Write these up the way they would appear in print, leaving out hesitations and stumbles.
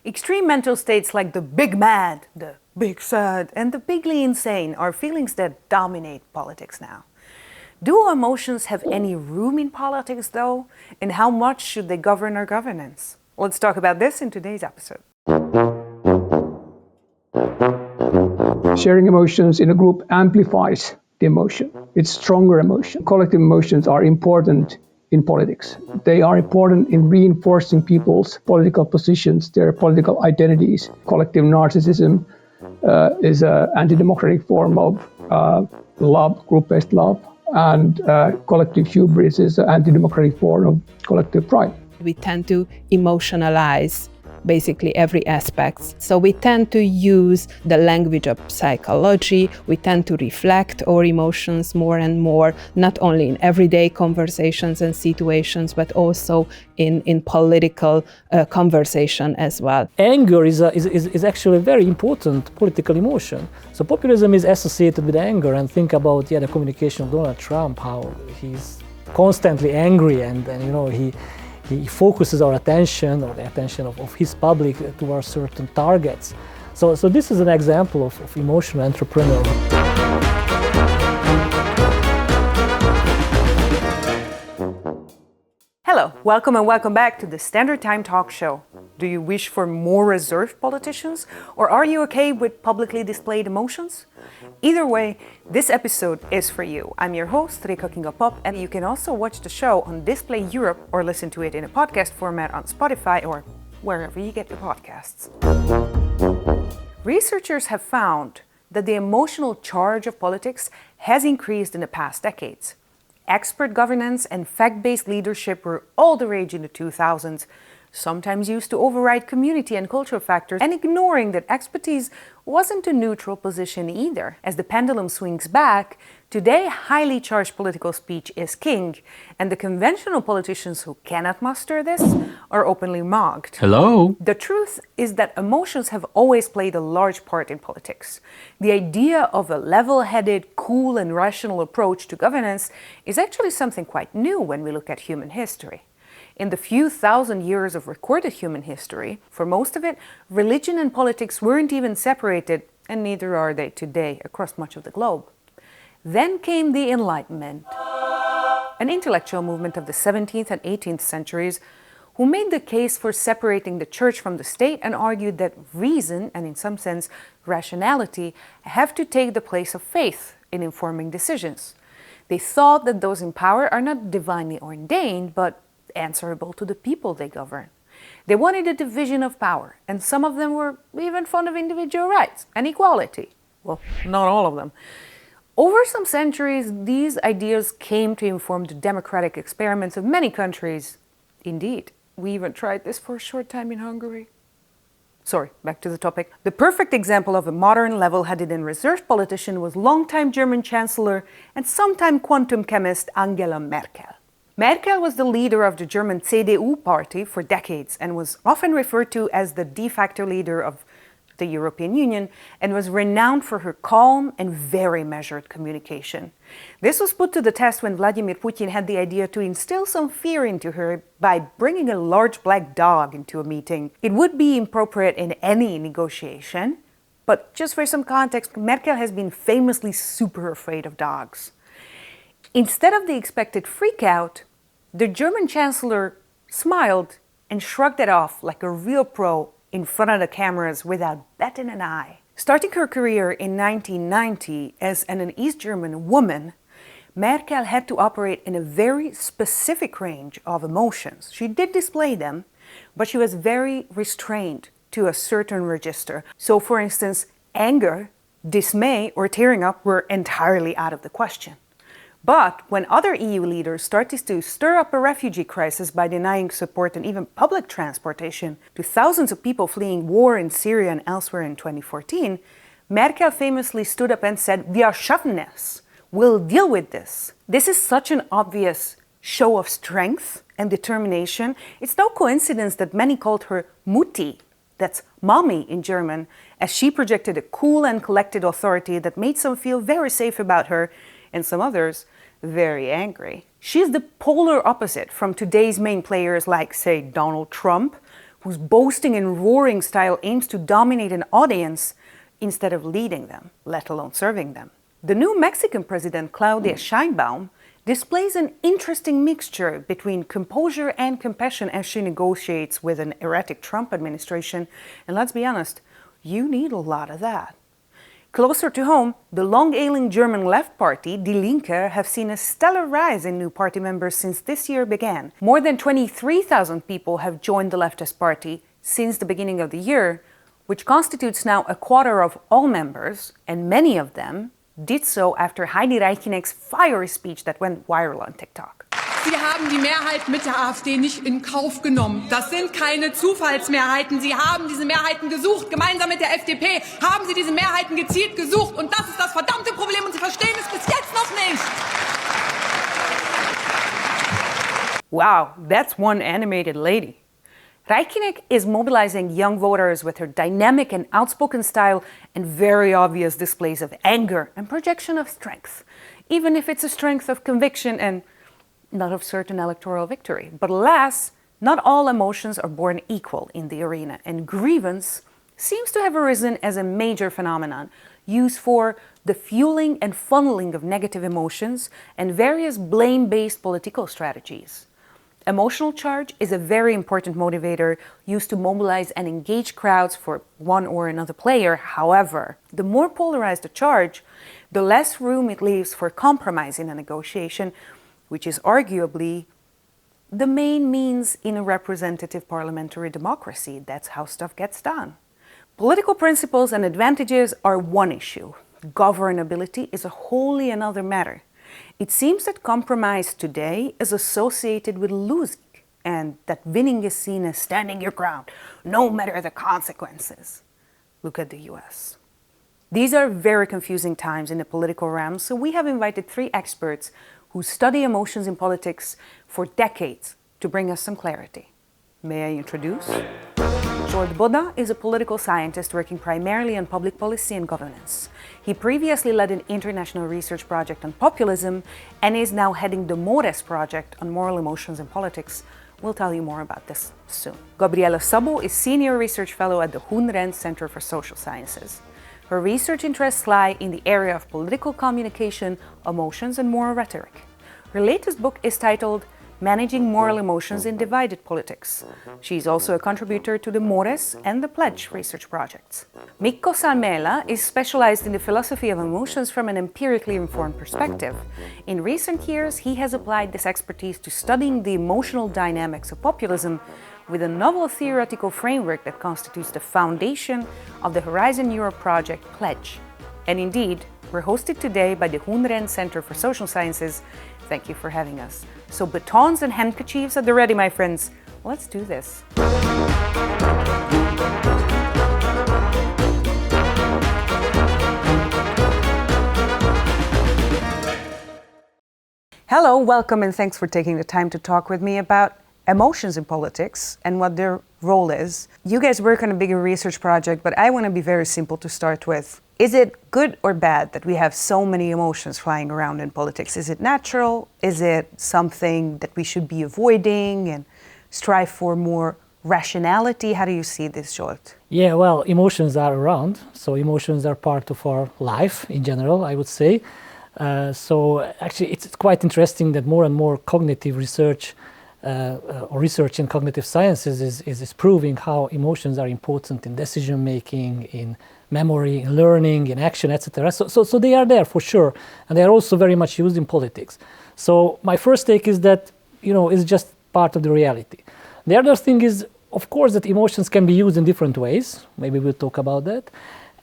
Extreme mental states like the big mad, the big sad, and the bigly insane are feelings that dominate politics now. Do emotions have any room in politics, though? And how much should they govern our governance? Let's talk about this in today's episode. Sharing emotions in a group amplifies the emotion. It's stronger emotion. Collective emotions are important in politics. They are important in reinforcing people's political positions, their political identities. Collective narcissism is an anti-democratic form of love, group-based love, and collective hubris is an anti-democratic form of collective pride. We tend to emotionalize basically every aspect. So we tend to use the language of psychology. We tend to reflect our emotions more and more, not only in everyday conversations and situations, but also in political conversation as well. Anger is actually a very important political emotion. So populism is associated with anger, and think about the communication of Donald Trump, how he's constantly angry and he focuses our attention, or the attention of his public, towards certain targets. So this is an example of emotional entrepreneur. Hello, welcome and welcome back to the Standard Time Talk Show. Do you wish for more reserved politicians, or are you okay with publicly displayed emotions? Either way, this episode is for you. I'm your host, Rika Kinga-Pop, and you can also watch the show on Display Europe or listen to it in a podcast format on Spotify or wherever you get your podcasts. Researchers have found that the emotional charge of politics has increased in the past decades. Expert governance and fact-based leadership were all the rage in the 2000s, sometimes used to override community and cultural factors, and ignoring that expertise wasn't a neutral position either. As the pendulum swings back, today highly charged political speech is king, and the conventional politicians who cannot muster this are openly mocked. Hello? The truth is that emotions have always played a large part in politics. The idea of a level-headed, cool and rational approach to governance is actually something quite new when we look at human history. In the few thousand years of recorded human history, for most of it, religion and politics weren't even separated, and neither are they today across much of the globe. Then came the Enlightenment, an intellectual movement of the 17th and 18th centuries who made the case for separating the church from the state and argued that reason, and in some sense rationality, have to take the place of faith in informing decisions. They thought that those in power are not divinely ordained, but answerable to the people they govern. They wanted a division of power, and some of them were even fond of individual rights and equality. Well, not all of them. Over some centuries, these ideas came to inform the democratic experiments of many countries. Indeed, we even tried this for a short time in Hungary. Sorry, back to the topic. The perfect example of a modern, level-headed and reserved politician was longtime German Chancellor and sometime quantum chemist Angela Merkel. Merkel was the leader of the German CDU party for decades and was often referred to as the de facto leader of the European Union, and was renowned for her calm and very measured communication. This was put to the test when Vladimir Putin had the idea to instill some fear into her by bringing a large black dog into a meeting. It would be inappropriate in any negotiation, but just for some context, Merkel has been famously super afraid of dogs. Instead of the expected freak-out, the German Chancellor smiled and shrugged it off like a real pro in front of the cameras without batting an eye. Starting her career in 1990 as an East German woman, Merkel had to operate in a very specific range of emotions. She did display them, but she was very restrained to a certain register. So, for instance, anger, dismay, or tearing up were entirely out of the question. But when other EU leaders started to stir up a refugee crisis by denying support and even public transportation to thousands of people fleeing war in Syria and elsewhere in 2014, Merkel famously stood up and said, "Wir schaffen es. We'll deal with this." This is such an obvious show of strength and determination. It's no coincidence that many called her Mutti, that's mommy in German, as she projected a cool and collected authority that made some feel very safe about her and some others very angry. She's the polar opposite from today's main players like, say, Donald Trump, whose boasting and roaring style aims to dominate an audience instead of leading them, let alone serving them. The new Mexican president, Claudia Sheinbaum, displays an interesting mixture between composure and compassion as she negotiates with an erratic Trump administration, and let's be honest, you need a lot of that. Closer to home, the long-ailing German left party, Die Linke, have seen a stellar rise in new party members since this year began. More than 23,000 people have joined the leftist party since the beginning of the year, which constitutes now a quarter of all members, and many of them did so after Heidi Reicheneck's fiery speech that went viral on TikTok. Sie haben die Mehrheit mit der AfD nicht in Kauf genommen. Das sind keine Zufallsmehrheiten. Sie haben diese Mehrheiten gesucht. Gemeinsam mit der FDP haben Sie diese Mehrheiten gezielt gesucht. Und das ist das verdammte Problem. Und Sie verstehen es bis jetzt noch nicht. Wow, that's one animated lady. Reicheneck is mobilizing young voters with her dynamic and outspoken style and very obvious displays of anger and projection of strength, even if it's a strength of conviction and not of certain electoral victory. But alas, not all emotions are born equal in the arena, and grievance seems to have arisen as a major phenomenon used for the fueling and funneling of negative emotions and various blame-based political strategies. Emotional charge is a very important motivator used to mobilize and engage crowds for one or another player. However, the more polarized the charge, the less room it leaves for compromise in a negotiation, which is arguably the main means in a representative parliamentary democracy. That's how stuff gets done. Political principles and advantages are one issue. Governability is a wholly another matter. It seems that compromise today is associated with losing, and that winning is seen as standing your ground, no matter the consequences. Look at the US. These are very confusing times in the political realm, so we have invited 3 experts who study emotions in politics for decades to bring us some clarity. May I introduce? Zsolt Boda is a political scientist working primarily on public policy and governance. He previously led an international research project on populism and is now heading the MORES project on moral emotions in politics. We'll tell you more about this soon. Gabriela Szabo is Senior Research Fellow at the Hoon Rendt Center for Social Sciences. Her research interests lie in the area of political communication, emotions, and moral rhetoric. Her latest book is titled Managing Moral Emotions in Divided Politics. She's also a contributor to the MORES and the Pledge research projects. Mikko Salmela is specialized in the philosophy of emotions from an empirically informed perspective. In recent years, he has applied this expertise to studying the emotional dynamics of populism with a novel theoretical framework that constitutes the foundation of the Horizon Europe project Pledge. And indeed, we're hosted today by the Hoon Rendt Center for Social Sciences. Thank you for having us. So batons and handkerchiefs at the ready, my friends. Let's do this. Hello, welcome, and thanks for taking the time to talk with me about emotions in politics and what their role is. You guys work on a bigger research project, but I want to be very simple to start with. Is it good or bad that we have so many emotions flying around in politics? Is it natural? Is it something that we should be avoiding and strive for more rationality? How do you see this, Zsolt? Yeah, well, emotions are around, so emotions are part of our life in general, I would say. So actually, it's quite interesting that more and more cognitive research or research in cognitive sciences is proving how emotions are important in decision making, in memory, in learning, in action, etc. So they are there for sure, and they are also very much used in politics. So my first take is that, it's just part of the reality. The other thing is, of course, that emotions can be used in different ways. Maybe we'll talk about that.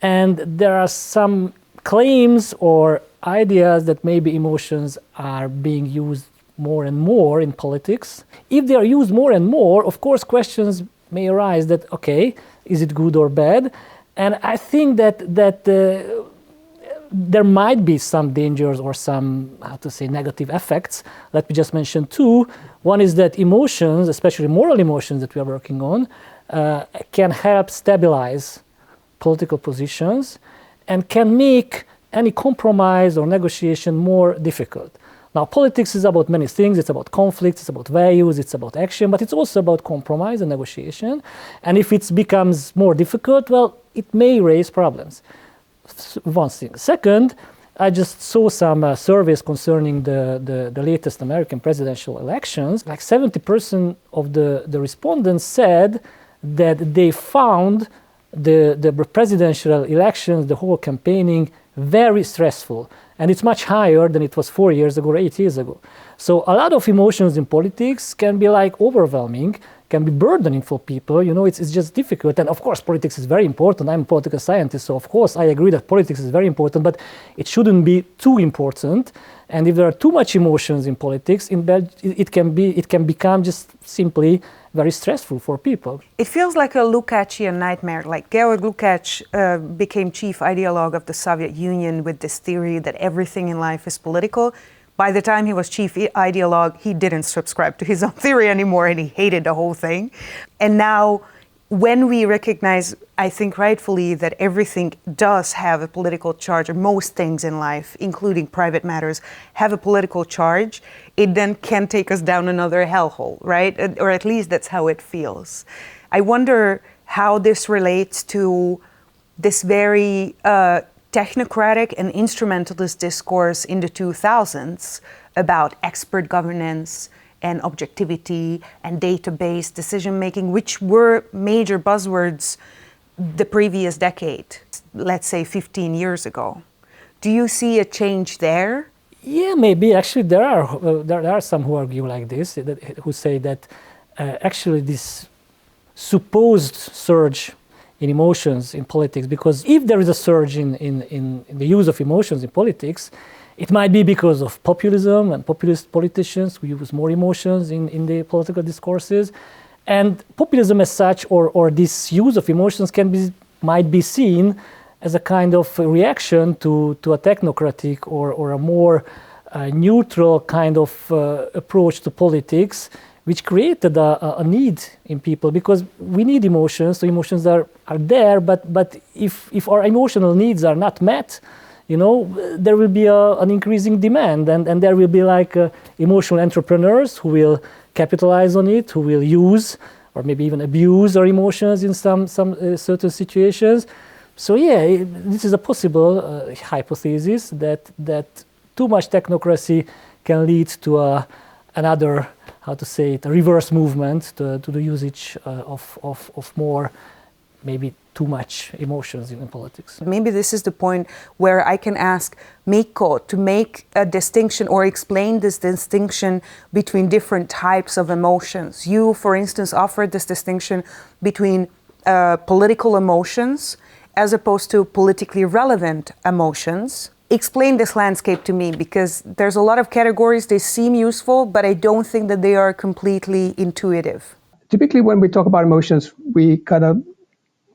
And there are some claims or ideas that maybe emotions are being used more and more in politics. If they are used more and more, of course, questions may arise that, okay, is it good or bad? And I think that there might be some dangers or some, negative effects. Let me just mention 2. One is that emotions, especially moral emotions that we are working on, can help stabilize political positions and can make any compromise or negotiation more difficult. Now, politics is about many things. It's about conflicts, it's about values, it's about action, but it's also about compromise and negotiation. And if it becomes more difficult, well, it may raise problems. One thing. Second, I just saw some surveys concerning the latest American presidential elections. Like 70% of the respondents said that they found the presidential elections, the whole campaigning, very stressful. And it's much higher than it was 4 years ago or 8 years ago. So a lot of emotions in politics can be like overwhelming, can be burdening for people. You know, it's just difficult. And of course, politics is very important. I'm a political scientist, so of course I agree that politics is very important, but it shouldn't be too important. And if there are too much emotions in politics, it can become just simply very stressful for people. It feels like a Lukácsian nightmare. Like Georg Lukács became chief ideologue of the Soviet Union with this theory that everything in life is political. By the time he was chief ideologue, he didn't subscribe to his own theory anymore and he hated the whole thing. And now, when we recognize, I think rightfully, that everything does have a political charge, or most things in life, including private matters, have a political charge, it then can take us down another hellhole, right? Or at least that's how it feels. I wonder how this relates to this very technocratic and instrumentalist discourse in the 2000s about expert governance and objectivity and data-based decision-making, which were major buzzwords the previous decade, let's say 15 years ago. Do you see a change there? Yeah, maybe. Actually, there are some who argue like this, who say that actually this supposed surge in emotions in politics, because if there is a surge in the use of emotions in politics, it might be because of populism and populist politicians who use more emotions in the political discourses. And populism as such, or this use of emotions might be seen as a kind of reaction to a technocratic or a more neutral kind of approach to politics, which created a need in people, because we need emotions. So emotions are there, but if our emotional needs are not met, you know, there will be an increasing demand, and there will be like emotional entrepreneurs who will capitalize on it, who will use or maybe even abuse our emotions in some certain situations. So yeah, this is a possible hypothesis that too much technocracy can lead to another, how to say it, a reverse movement to the usage of more, maybe too much emotions in politics. Maybe this is the point where I can ask Mikko to make a distinction or explain this distinction between different types of emotions. You, for instance, offered this distinction between political emotions as opposed to politically relevant emotions. Explain this landscape to me, because there's a lot of categories, they seem useful, but I don't think that they are completely intuitive. Typically, when we talk about emotions, we kind of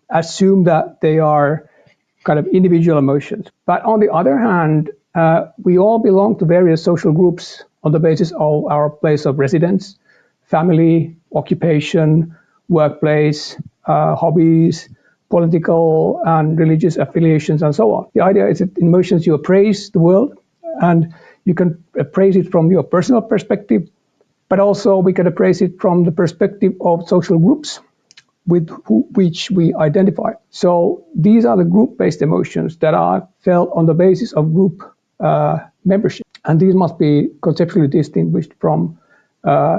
assume that they are kind of individual emotions. But on the other hand, we all belong to various social groups on the basis of our place of residence, family, occupation, workplace, hobbies, political and religious affiliations, and so on. The idea is that in emotions you appraise the world, and you can appraise it from your personal perspective, but also we can appraise it from the perspective of social groups with which we identify. So these are the group-based emotions that are felt on the basis of group membership. And these must be conceptually distinguished from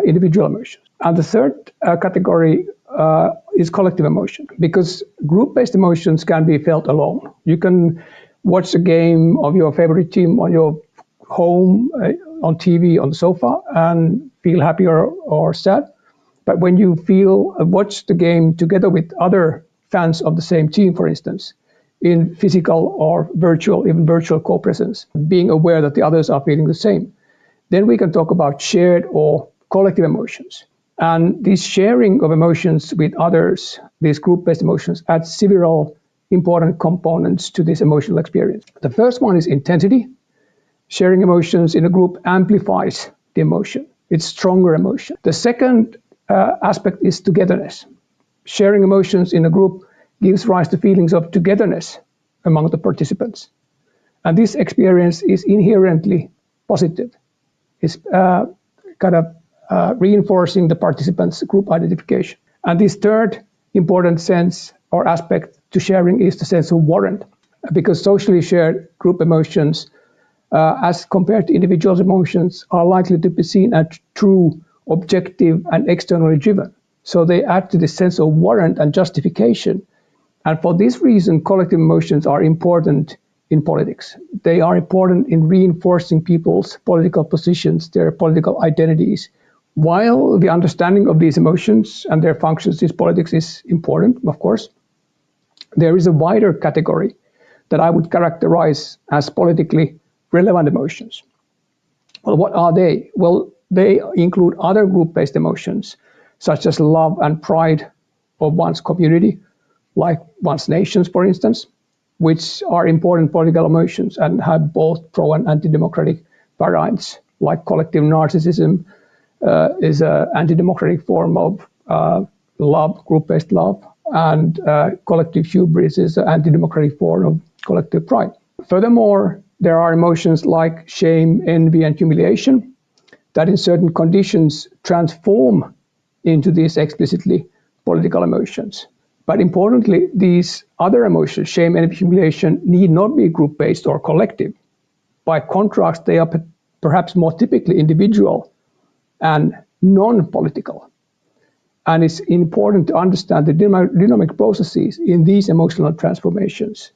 individual emotions. And the third category is collective emotion, because group-based emotions can be felt alone. You can watch a game of your favorite team on your home, on TV, on the sofa, and feel happy or sad. But when you watch the game together with other fans of the same team, for instance, in physical or even virtual co-presence, being aware that the others are feeling the same, then we can talk about shared or collective emotions. And this sharing of emotions with others, these group-based emotions, adds several important components to this emotional experience. The first one is intensity. Sharing emotions in a group amplifies the emotion. It's stronger emotion. The second aspect is togetherness. Sharing emotions in a group gives rise to feelings of togetherness among the participants. And this experience is inherently positive. is reinforcing the participants' group identification. And this third important sense or aspect to sharing is the sense of warrant, because socially shared group emotions, as compared to individual emotions, are likely to be seen as true, objective, and externally driven. So they add to the sense of warrant and justification. And for this reason, collective emotions are important in politics. They are important in reinforcing people's political positions, their political identities. While the understanding of these emotions and their functions in politics is important, of course, there is a wider category that I would characterize as politically relevant emotions. Well, what are they? Well, they include other group-based emotions, such as love and pride of one's community, like one's nations, for instance, which are important political emotions and have both pro and anti-democratic variants, like collective narcissism is an anti-democratic form of love, group-based love, and collective hubris is an anti-democratic form of collective pride. Furthermore, there are emotions like shame, envy, and humiliation that in certain conditions transform into these explicitly political emotions. But importantly, these other emotions, shame, envy, humiliation, need not be group-based or collective. By contrast, they are perhaps more typically individual and non-political. And it's important to understand the dynamic processes in these emotional transformations.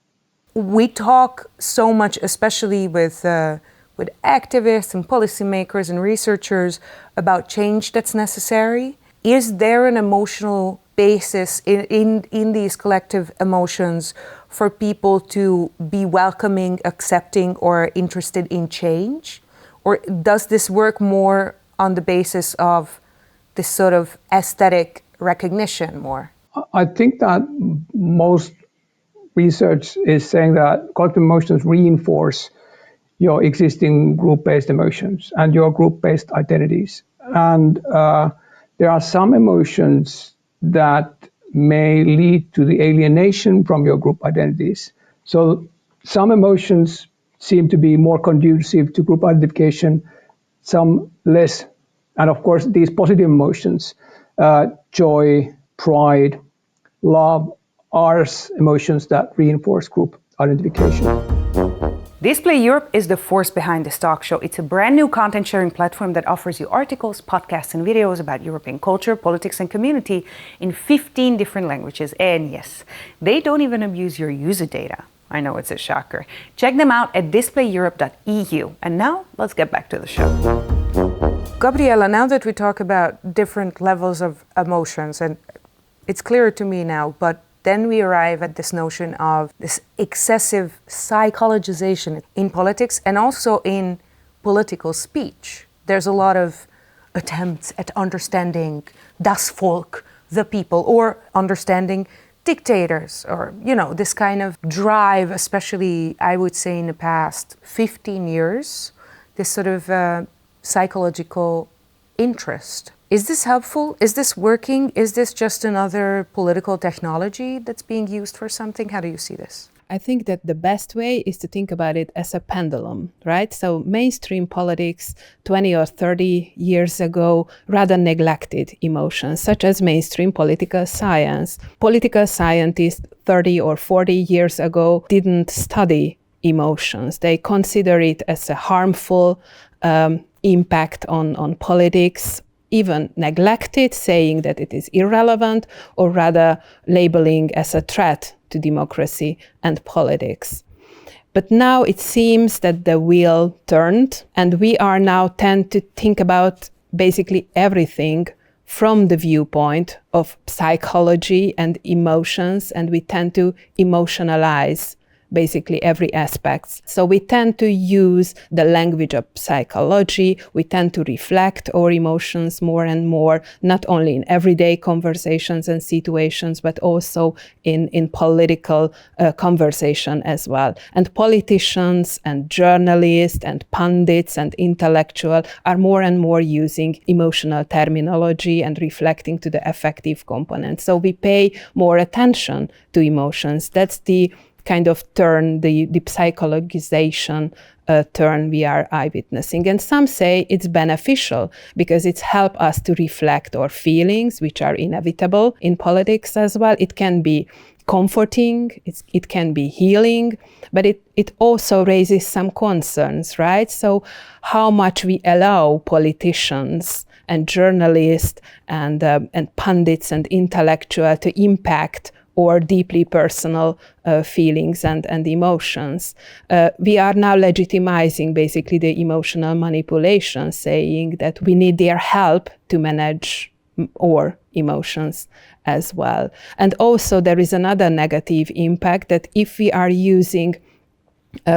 We talk so much, especially with activists and policymakers and researchers, about change that's necessary. Is there an emotional basis in these collective emotions for people to be welcoming, accepting, or interested in change? Or does this work more on the basis of this sort of aesthetic recognition more? I think that most research is saying that collective emotions reinforce your existing group-based emotions and your group-based identities. And there are some emotions that may lead to the alienation from your group identities. So some emotions seem to be more conducive to group identification, some less. And of course, these positive emotions, joy, pride, love, are emotions that reinforce group identification. Display Europe is the force behind this talk show. It's a brand new content sharing platform that offers you articles, podcasts, and videos about European culture, politics, and community in 15 different languages. And yes, they don't even abuse your user data. I know it's a shocker. Check them out at displayeurope.eu. And now let's get back to the show. Gabriela, now that we talk about different levels of emotions, and it's clearer to me now, but then we arrive at this notion of this excessive psychologization in politics and also in political speech. There's a lot of attempts at understanding das Volk, the people, or understanding dictators, or, this kind of drive, especially, I would say, in the past 15 years, this sort of psychological interest. Is this helpful? Is this working? Is this just another political technology that's being used for something? How do you see this? I think that the best way is to think about it as a pendulum, right? So mainstream politics 20 or 30 years ago rather neglected emotions, such as mainstream political science. Political scientists 30 or 40 years ago didn't study emotions. They consider it as a harmful impact on politics, even neglected, saying that it is irrelevant, or rather labeling as a threat to democracy and politics. But now it seems that the wheel turned, and we are now tend to think about basically everything from the viewpoint of psychology and emotions, and we tend to emotionalize basically every aspect. So we tend to use the language of psychology, we tend to reflect our emotions more and more, not only in everyday conversations and situations, but also in political conversation as well. And politicians and journalists and pundits and intellectuals are more and more using emotional terminology and reflecting to the affective component. So we pay more attention to emotions. That's the kind of turn, the psychologization turn we are eyewitnessing. And some say it's beneficial because it's helped us to reflect our feelings, which are inevitable in politics as well. It can be comforting, it can be healing, but it also raises some concerns, right? So how much we allow politicians and journalists and pundits and intellectuals to impact our deeply personal feelings and emotions. We are now legitimizing basically the emotional manipulation, saying that we need their help to manage our emotions as well. And also there is another negative impact that if we are using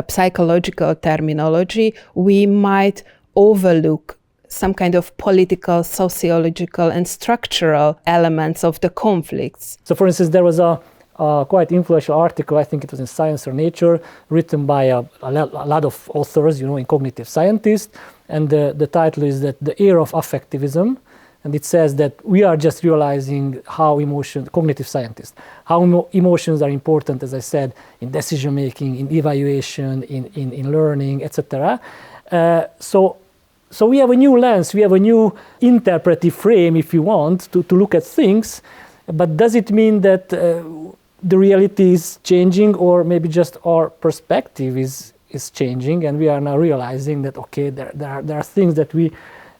psychological terminology, we might overlook some kind of political, sociological, and structural elements of the conflicts. So, for instance, there was a quite influential article, I think it was in Science or Nature, written by a lot of authors, in cognitive scientists, and the title is that the era of affectivism, and it says that we are just realizing how cognitive scientists, how emotions are important, as I said, in decision making, in evaluation, in learning, etc. So we have a new lens, we have a new interpretive frame, if you want, to look at things. But does it mean that the reality is changing, or maybe just our perspective is changing, and we are now realizing that, okay, there are things that we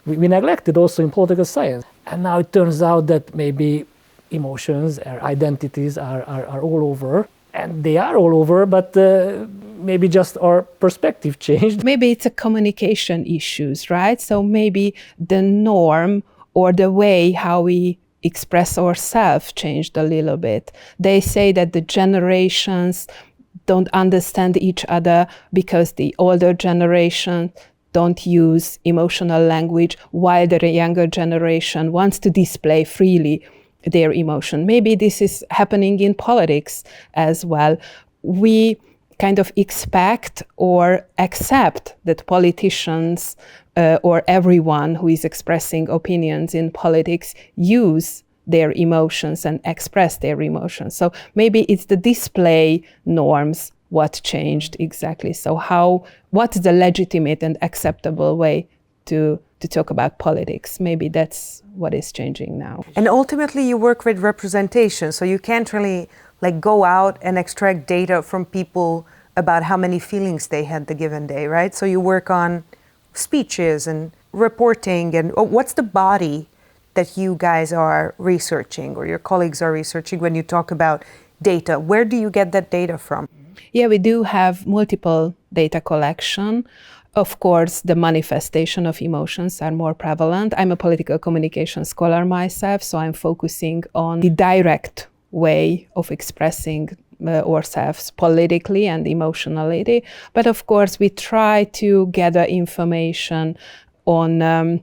neglected also in political science. And now it turns out that maybe emotions or identities are all over. And they are all over, but maybe just our perspective changed. Maybe it's a communication issues, right? So maybe the norm or the way how we express ourselves changed a little bit. They say that the generations don't understand each other because the older generation don't use emotional language, while the younger generation wants to display freely their emotion. Maybe this is happening in politics as well. We kind of expect or accept that politicians or everyone who is expressing opinions in politics use their emotions and express their emotions. So maybe it's the display norms what changed exactly. So what's the legitimate and acceptable way to talk about politics? Maybe that's what is changing now. And ultimately you work with representation, so you can't really go out and extract data from people about how many feelings they had the given day, right? So you work on speeches and reporting, and what's the body that you guys are researching or your colleagues are researching when you talk about data? Where do you get that data from? Yeah, we do have multiple data collection. Of course, the manifestation of emotions are more prevalent. I'm a political communication scholar myself, so I'm focusing on the direct way of expressing ourselves politically and emotionally. But of course, we try to gather information on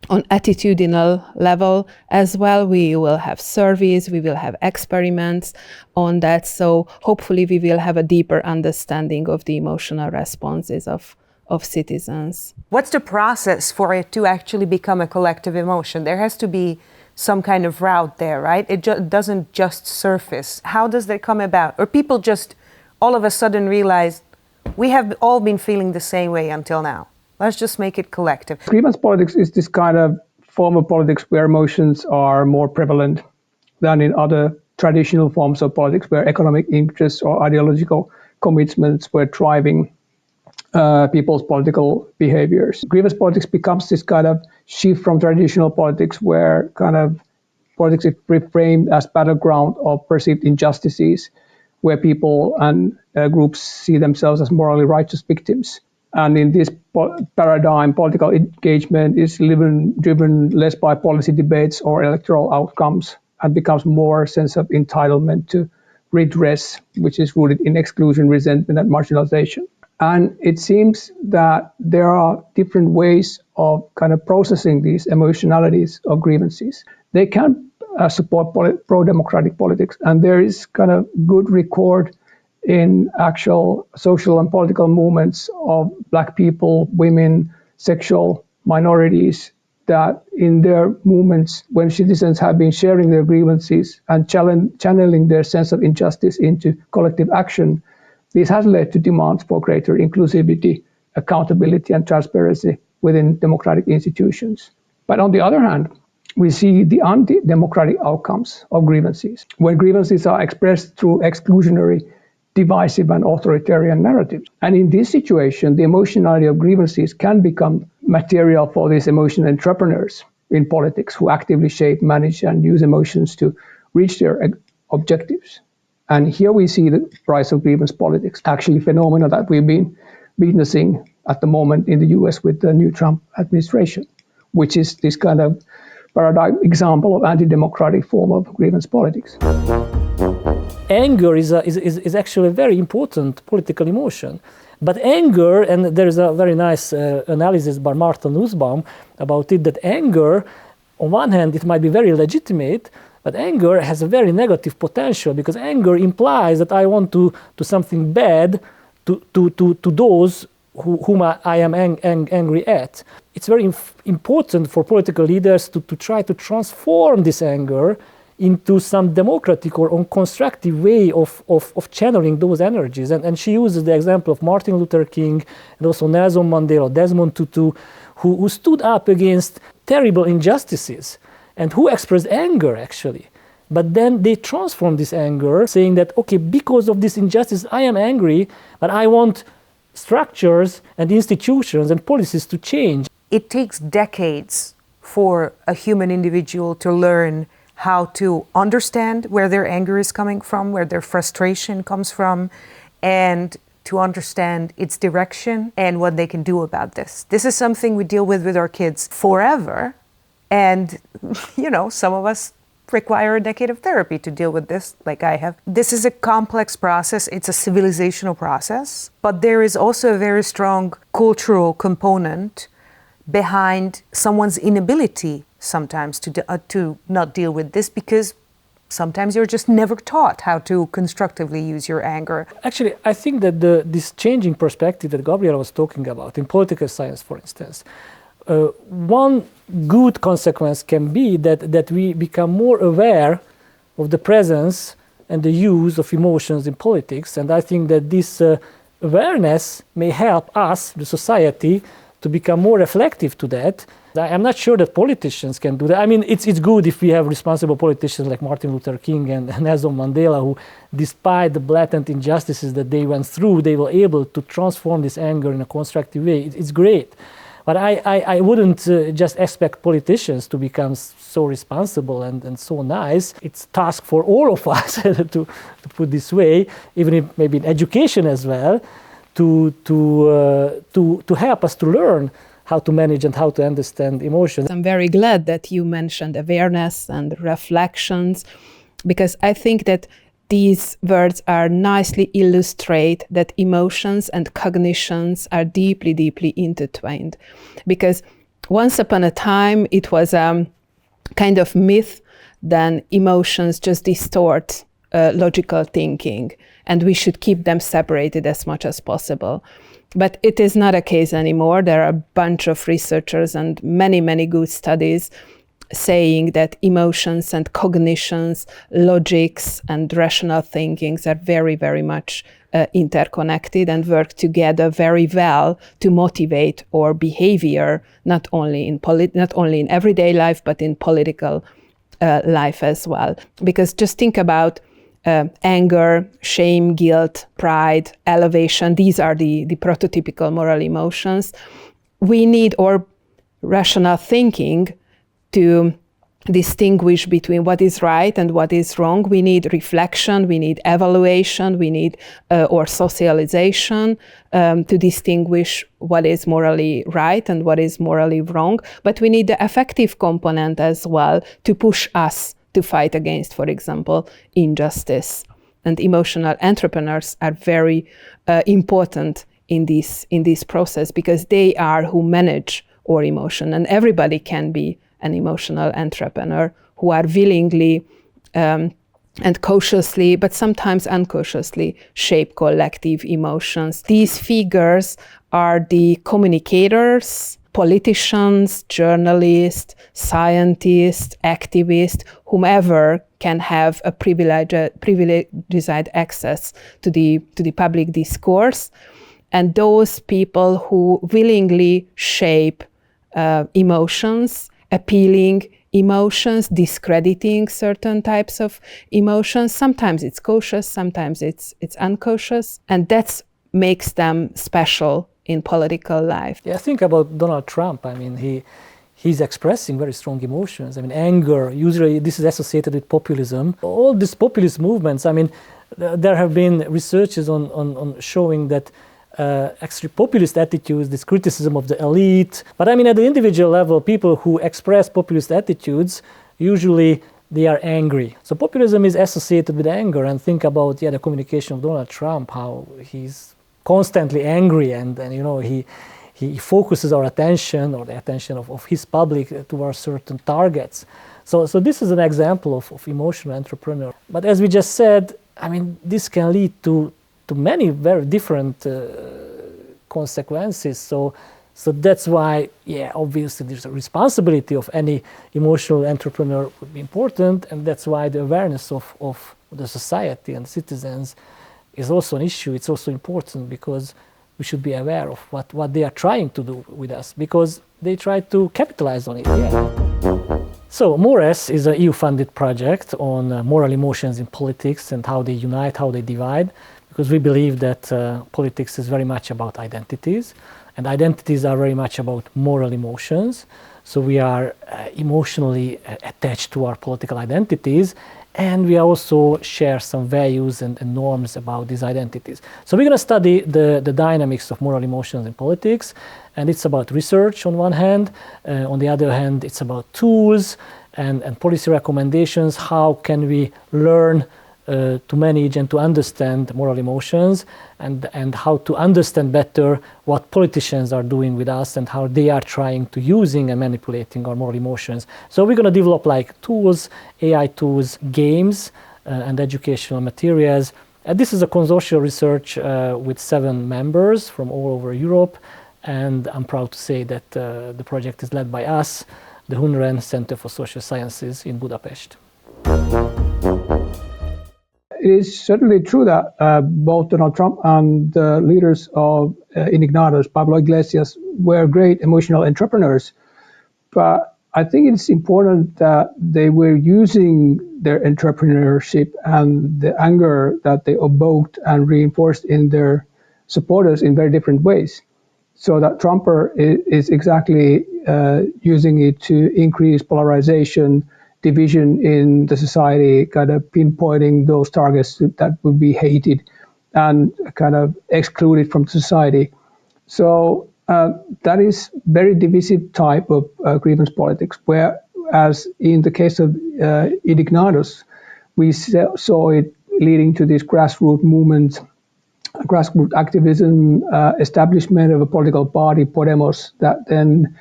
attitudinal level as well. We will have surveys, we will have experiments on that. So hopefully we will have a deeper understanding of the emotional responses of citizens. What's the process for it to actually become a collective emotion? There has to be some kind of route there, right? It doesn't just surface. How does that come about? Or people just all of a sudden realize we have all been feeling the same way until now. Let's just make it collective. Grievance politics is this kind of form of politics where emotions are more prevalent than in other traditional forms of politics, where economic interests or ideological commitments were driving people's political behaviors. Grievance politics becomes this kind of shift from traditional politics, where kind of politics is reframed as battleground of perceived injustices, where people and groups see themselves as morally righteous victims. And in this paradigm, political engagement is driven less by policy debates or electoral outcomes, and becomes more a sense of entitlement to redress, which is rooted in exclusion, resentment, and marginalization. And it seems that there are different ways of kind of processing these emotionalities of grievances. They can support pro-democratic politics, and there is kind of good record in actual social and political movements of Black people, women, sexual minorities, that in their movements, when citizens have been sharing their grievances and channeling their sense of injustice into collective action, This has led to demands for greater inclusivity, accountability, and transparency within democratic institutions. But on the other hand, we see the anti-democratic outcomes of grievances, when grievances are expressed through exclusionary, divisive, and authoritarian narratives. And in this situation, the emotionality of grievances can become material for these emotional entrepreneurs in politics who actively shape, manage, and use emotions to reach their objectives. And here we see the rise of grievance politics, actually phenomena that we've been witnessing at the moment in the US with the new Trump administration, which is this kind of paradigm example of anti-democratic form of grievance politics. Anger is actually a very important political emotion. But anger, and there's a very nice analysis by Martha Nussbaum about it, that anger, on one hand, it might be very legitimate, but anger has a very negative potential, because anger implies that I want to do something bad to those whom I am angry at. It's very important for political leaders to try to transform this anger into some democratic or constructive way of channeling those energies. And she uses the example of Martin Luther King and also Nelson Mandela, Desmond Tutu, who stood up against terrible injustices and who expressed anger, actually. But then they transformed this anger, saying that, okay, because of this injustice, I am angry, but I want structures and institutions and policies to change. It takes decades for a human individual to learn how to understand where their anger is coming from, where their frustration comes from, and to understand its direction and what they can do about this. This is something we deal with our kids forever. And, you know, some of us require a decade of therapy to deal with this, like I have. This is a complex process. It's a civilizational process. But there is also a very strong cultural component behind someone's inability sometimes to not deal with this, because sometimes you're just never taught how to constructively use your anger. Actually, I think that this changing perspective that Gabriela was talking about in political science, for instance, one good consequence can be that we become more aware of the presence and the use of emotions in politics. And I think that this awareness may help us, the society, to become more reflective to that. I'm not sure that politicians can do that. I mean, it's good if we have responsible politicians like Martin Luther King and Nelson Mandela, who, despite the blatant injustices that they went through, they were able to transform this anger in a constructive way. It's great. But I wouldn't just expect politicians to become so responsible and so nice. It's a task for all of us, to put this way, even if maybe in education as well, to help us to learn how to manage and how to understand emotions. I'm very glad that you mentioned awareness and reflections, because I think that these words are nicely illustrate that emotions and cognitions are deeply, deeply intertwined. Because once upon a time, it was a kind of myth that emotions just distort logical thinking, and we should keep them separated as much as possible. But it is not a case anymore. There are a bunch of researchers and many, many good studies saying that emotions and cognitions, logics and rational thinkings are very, very much interconnected and work together very well to motivate our behavior, not only in everyday life, but in political life as well. Because just think about anger, shame, guilt, pride, elevation. These are the prototypical moral emotions. We need our rational thinking to distinguish between what is right and what is wrong. We need reflection, we need evaluation, we need or socialization to distinguish what is morally right and what is morally wrong. But we need the affective component as well to push us to fight against, for example, injustice. And emotional entrepreneurs are very important in this process, because they are who manage our emotion. And everybody can be an emotional entrepreneur who are willingly and cautiously, but sometimes unconsciously, shape collective emotions. These figures are the communicators, politicians, journalists, scientists, activists, whomever can have a privileged access to the public discourse. And those people who willingly shape emotions, appealing emotions, discrediting certain types of emotions. Sometimes it's cautious, sometimes it's uncautious, and that makes them special in political life. Yeah, think about Donald Trump. I mean, he's expressing very strong emotions. I mean, anger, usually this is associated with populism. All these populist movements, I mean, there have been researches on showing that actually populist attitudes, this criticism of the elite. But I mean, at the individual level, people who express populist attitudes, usually they are angry. So populism is associated with anger. And think about the communication of Donald Trump, how he's constantly angry and you know, he focuses our attention or the attention of his public towards certain targets. So this is an example of emotional entrepreneur. But as we just said, I mean, this can lead to many very different consequences. So that's why, yeah, obviously there's a responsibility of any emotional entrepreneur would be important, and that's why the awareness of the society and citizens is also an issue. It's also important because we should be aware of what they are trying to do with us, because they try to capitalize on it. Yeah. So MORES is an EU-funded project on moral emotions in politics and how they unite, how they divide, because we believe that politics is very much about identities, and identities are very much about moral emotions. So we are emotionally attached to our political identities, and we also share some values and norms about these identities. So we're going to study the dynamics of moral emotions in politics, and it's about research on one hand. On the other hand, it's about tools and policy recommendations. How can we learn to manage and to understand moral emotions, and how to understand better what politicians are doing with us and how they are trying to using and manipulating our moral emotions. So we're going to develop like tools, AI tools, games, and educational materials. This is a consortial research with 7 members from all over Europe, and I'm proud to say that the project is led by us, the Hunren Center for Social Sciences in Budapest. It is certainly true that both Donald Trump and the leaders of Indignados, Pablo Iglesias, were great emotional entrepreneurs. But I think it's important that they were using their entrepreneurship and the anger that they evoked and reinforced in their supporters in very different ways. So that Trumper is exactly using it to increase polarization, division in the society, kind of pinpointing those targets that would be hated and kind of excluded from society. So that is very divisive type of grievance politics, whereas in the case of Indignados, we saw it leading to this grassroots movement, grassroots activism, establishment of a political party, Podemos, that then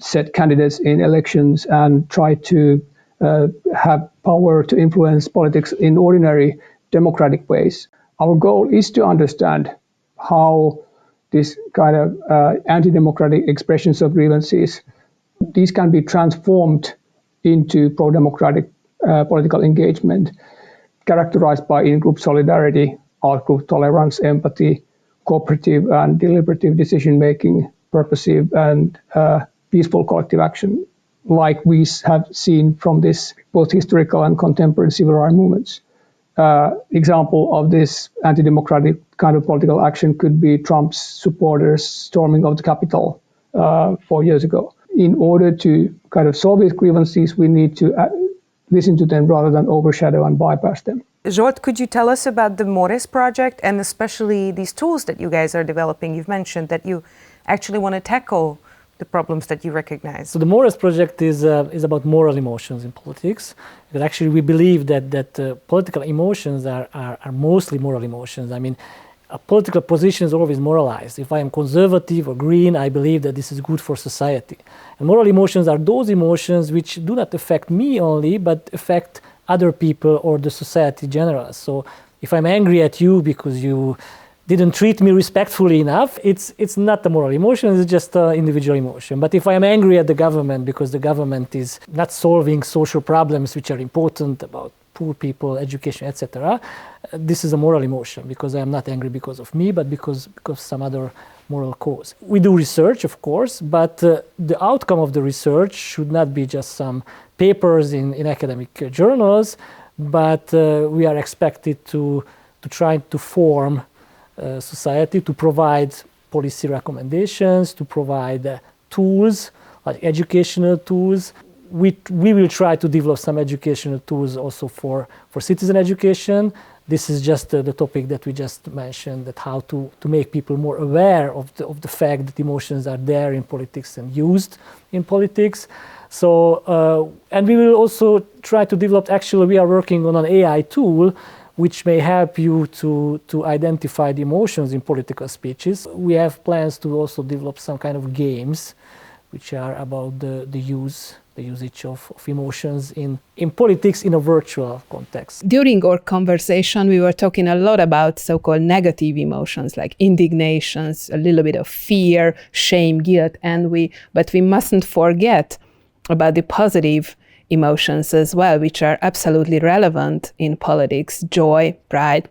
set candidates in elections and try to have power to influence politics in ordinary democratic ways. Our goal is to understand how this kind of anti-democratic expressions of grievances, these can be transformed into pro-democratic political engagement, characterized by in-group solidarity, out-group tolerance, empathy, cooperative and deliberative decision-making, purposive and peaceful collective action, like we have seen from this both historical and contemporary civil rights movements. Example of this anti-democratic kind of political action could be Trump's supporters storming of the Capitol 4 years ago. In order to kind of solve these grievances, we need to listen to them rather than overshadow and bypass them. Zsolt, could you tell us about the MORES project and especially these tools that you guys are developing? You've mentioned that you actually want to tackle the problems that you recognize. So the MORES project is about moral emotions in politics. Because actually we believe that political emotions are mostly moral emotions. I mean, a political position is always moralized. If I am conservative or green, I believe that this is good for society. And moral emotions are those emotions which do not affect me only, but affect other people or the society in general. So if I'm angry at you because you didn't treat me respectfully enough, it's not a moral emotion, it's just an individual emotion. But if I am angry at the government because the government is not solving social problems which are important about poor people, education, etc., this is a moral emotion, because I am not angry because of me, but because of some other moral cause. We do research, of course, but the outcome of the research should not be just some papers in academic journals, but we are expected to try to form society, to provide policy recommendations, to provide tools, like educational tools. We will try to develop some educational tools also for citizen education. This is just the topic that we just mentioned, that how to make people more aware of the fact that emotions are there in politics and used in politics. So, and we will also try to develop, actually we are working on an AI tool which may help you to identify the emotions in political speeches. We have plans to also develop some kind of games which are about the usage of emotions in politics in a virtual context. During our conversation, we were talking a lot about so-called negative emotions like indignations, a little bit of fear, shame, guilt, envy, but we mustn't forget about the positive emotions as well, which are absolutely relevant in politics: joy, pride,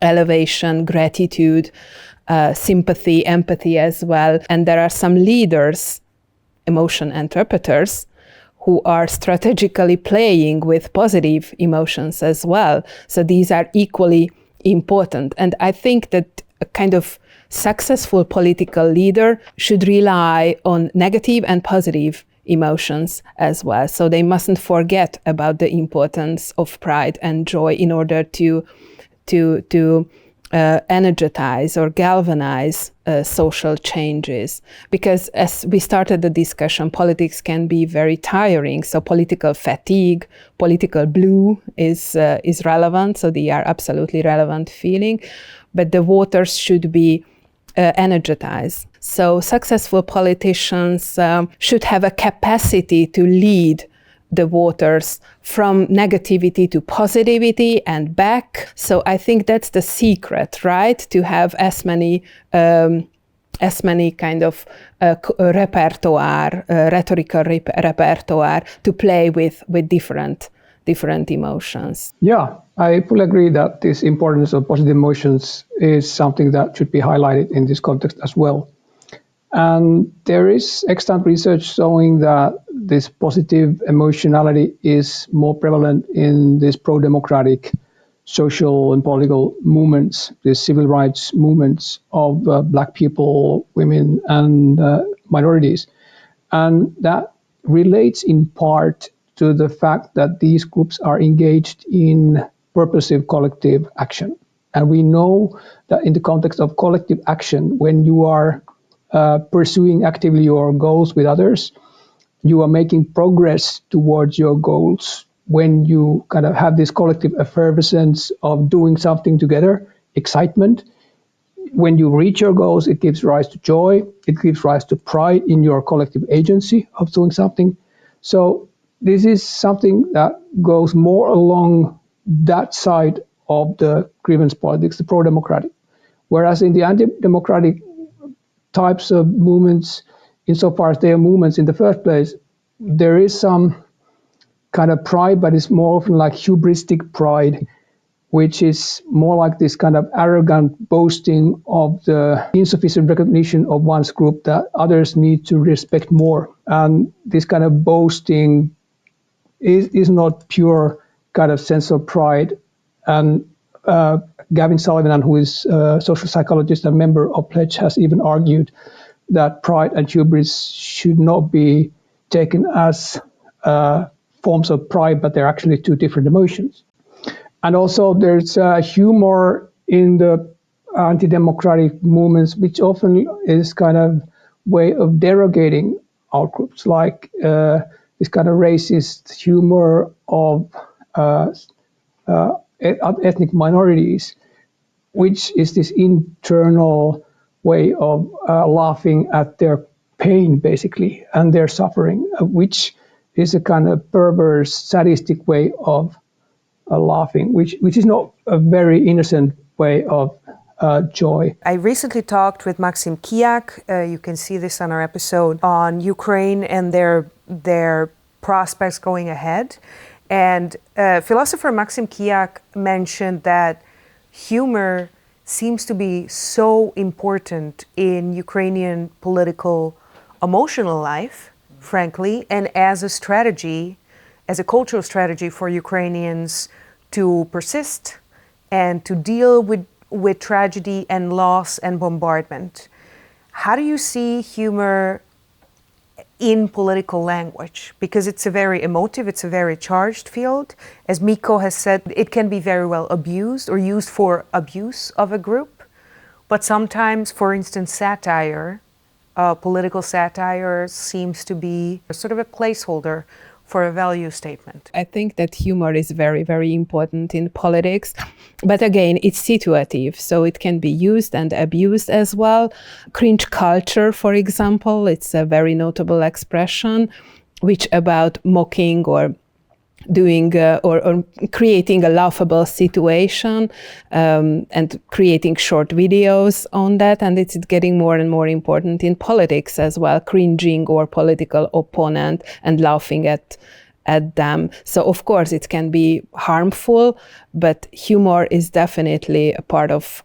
elevation, gratitude, sympathy, empathy as well. And there are some leaders, emotion interpreters, who are strategically playing with positive emotions as well. So these are equally important. And I think that a kind of successful political leader should rely on negative and positive emotions as well. So they mustn't forget about the importance of pride and joy in order to energize or galvanize social changes. Because as we started the discussion, politics can be very tiring. So political fatigue, political blue is relevant. So they are absolutely relevant feeling. But the waters should be energized. So successful politicians should have a capacity to lead the waters from negativity to positivity and back. So I think that's the secret, right? To have as many kind of repertoire, rhetorical repertoire to play with different emotions. Yeah, I fully agree that this importance of positive emotions is something that should be highlighted in this context as well. And there is extant research showing that this positive emotionality is more prevalent in these pro-democratic social and political movements, the civil rights movements of Black people, women, and minorities. And that relates in part to the fact that these groups are engaged in purposive collective action. And we know that in the context of collective action, when you are pursuing actively your goals with others, you are making progress towards your goals. When you kind of have this collective effervescence of doing something together, excitement, when you reach your goals, it gives rise to joy, it gives rise to pride in your collective agency of doing something. So this is something that goes more along that side of the grievance politics, the pro-democratic. Whereas in the anti-democratic types of movements, insofar as they are movements in the first place, there is some kind of pride, but it's more often like hubristic pride, which is more like this kind of arrogant boasting of the insufficient recognition of one's group that others need to respect more. And this kind of boasting is not pure kind of sense of pride. And Gavin Sullivan, who is a social psychologist and member of Pledge, has even argued that pride and hubris should not be taken as forms of pride, but they're actually two different emotions. And also there's humor in the anti-democratic movements, which often is kind of way of derogating our groups, like this kind of racist humor of ethnic minorities, which is this internal way of laughing at their pain, basically, and their suffering, which is a kind of perverse, sadistic way of laughing, which is not a very innocent way of joy. I recently talked with Maxim Kiak. You can see this on our episode on Ukraine and their prospects going ahead. And philosopher Maxim Kiak mentioned that humor seems to be so important in Ukrainian political, emotional life, frankly, and as a strategy, as a cultural strategy for Ukrainians to persist and to deal with tragedy and loss and bombardment. How do you see humor in political language? Because it's a very emotive, it's a very charged field. As Mikko has said, it can be very well abused or used for abuse of a group. But sometimes, for instance, satire, political satire seems to be sort of a placeholder for a value statement. I think that humor is very, very important in politics. But again, it's situative, so it can be used and abused as well. Cringe culture, for example, it's a very notable expression, which about mocking or doing or creating a laughable situation and creating short videos on that. And it's getting more and more important in politics as well, cringing or political opponent and laughing at them. So of course it can be harmful, but humor is definitely a part of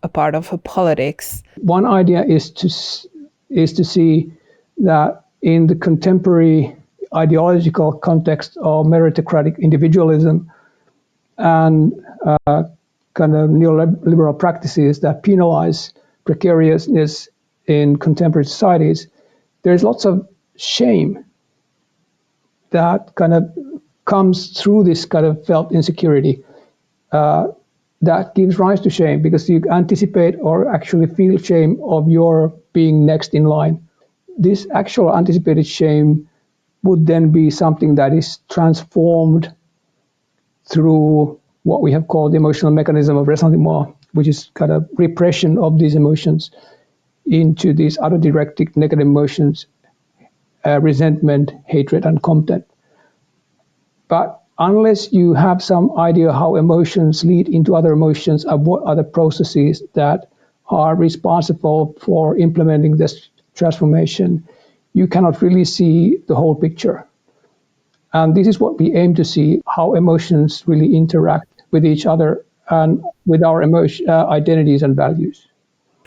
politics. One idea is to see that in the contemporary ideological context of meritocratic individualism and kind of neoliberal practices that penalize precariousness in contemporary societies, there's lots of shame that kind of comes through this kind of felt insecurity that gives rise to shame, because you anticipate or actually feel shame of your being next in line. This actual anticipated shame would then be something that is transformed through what we have called the emotional mechanism of ressentiment, which is kind of repression of these emotions into these other directed negative emotions, resentment, hatred, and contempt. But unless you have some idea how emotions lead into other emotions and what other processes that are responsible for implementing this transformation, you cannot really see the whole picture. And this is what we aim to see, how emotions really interact with each other and with our identities and values.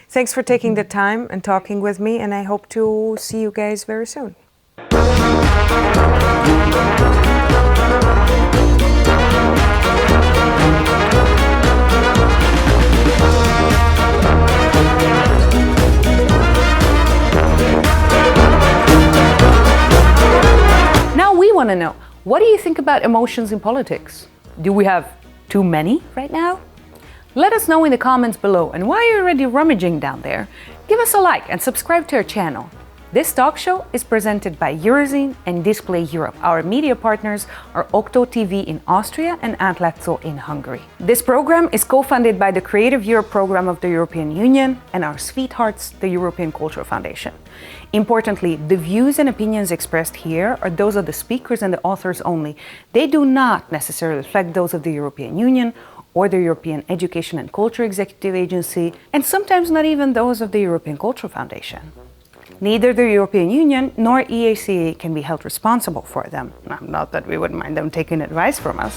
Thanks for taking the time and talking with me, and I hope to see you guys very soon. Want to know, what do you think about emotions in politics? Do we have too many right now? Let us know in the comments below, and while you're already rummaging down there, give us a like and subscribe to our channel. This talk show is presented by Eurozine and Display Europe. Our media partners are Okto TV in Austria and Átlátszó in Hungary. This program is co-funded by the Creative Europe program of the European Union and our sweethearts, the European Cultural Foundation. Importantly, the views and opinions expressed here are those of the speakers and the authors only. They do not necessarily reflect those of the European Union or the European Education and Culture Executive Agency, and sometimes not even those of the European Cultural Foundation. Neither the European Union nor EACA can be held responsible for them. Not that we wouldn't mind them taking advice from us.